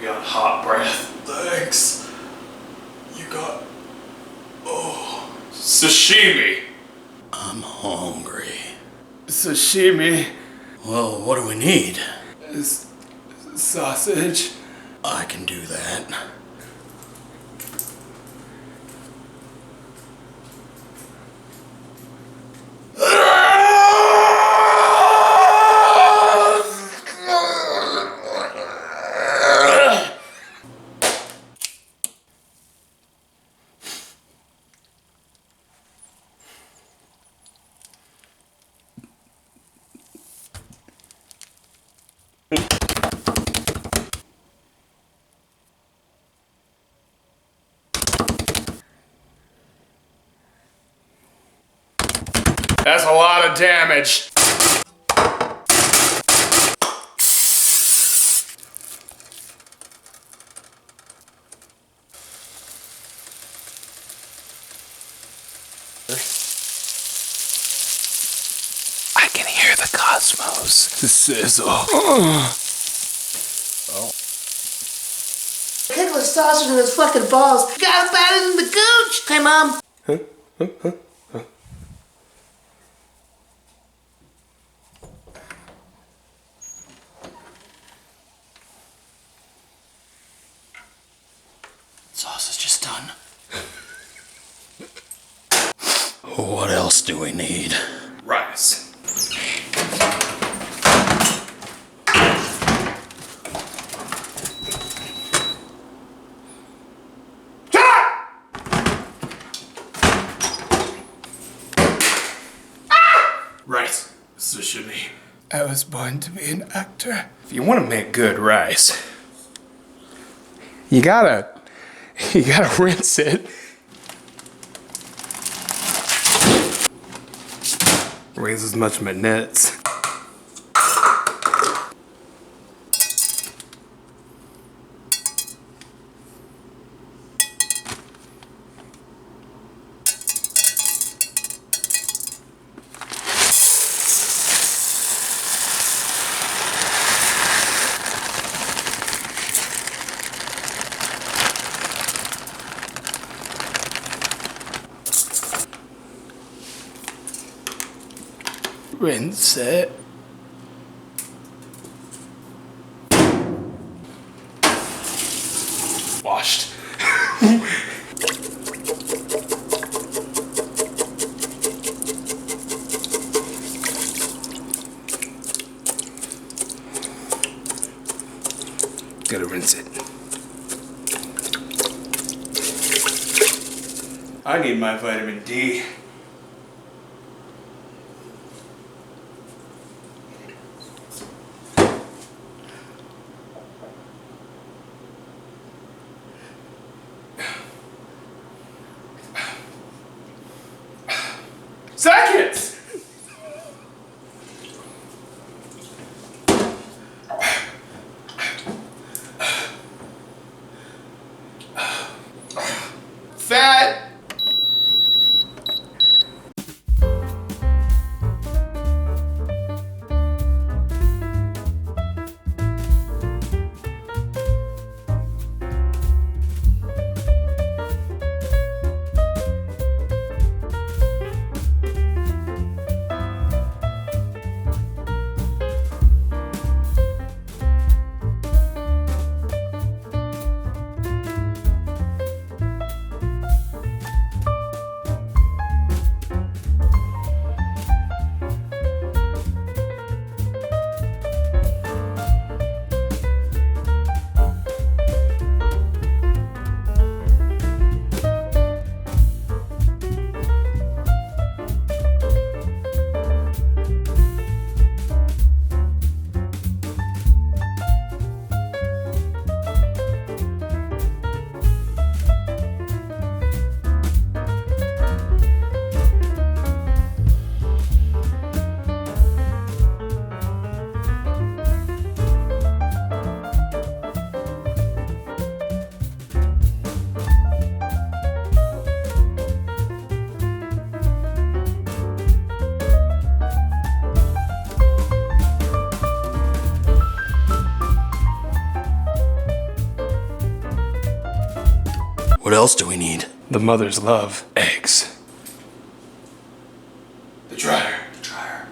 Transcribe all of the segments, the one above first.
You got hot breath. Thanks. You got... Oh. Sashimi. I'm hungry. Sashimi. Well, what do we need? Sausage. I can do that. That's a lot of damage. I can hear the cosmos sizzle. Oh. Pickle sausage in his fucking balls. Got him bad in the gooch. Hey, Mom. Sausage is done. What else do we need? Rice. Rice. Sashimi. I was born to be an actor. If you want to make good rice, you gotta rinse it. Weighs as much as my nuts. Rinse it. Washed. Gotta rinse it. I need my vitamin D. Seconds! Fat! What else do we need? The mothers love eggs. The dryer. The dryer.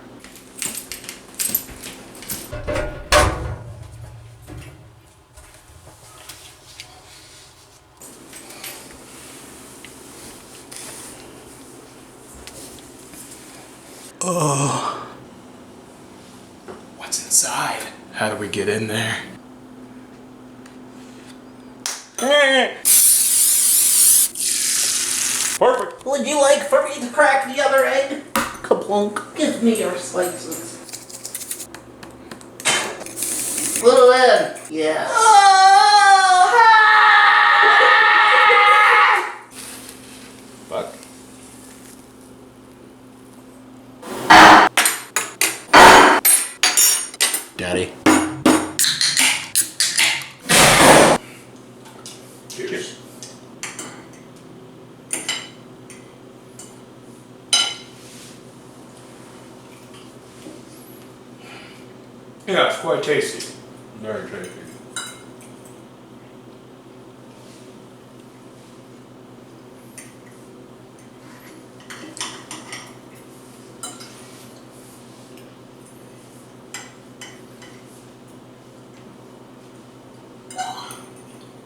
What's inside? How do we get in there? Perfect. Would you like for me to crack the other egg? Kaplunk. Give me your slices. Glue in. Yes. Fuck. Daddy. Cheers. Yeah, it's quite tasty. Very tasty.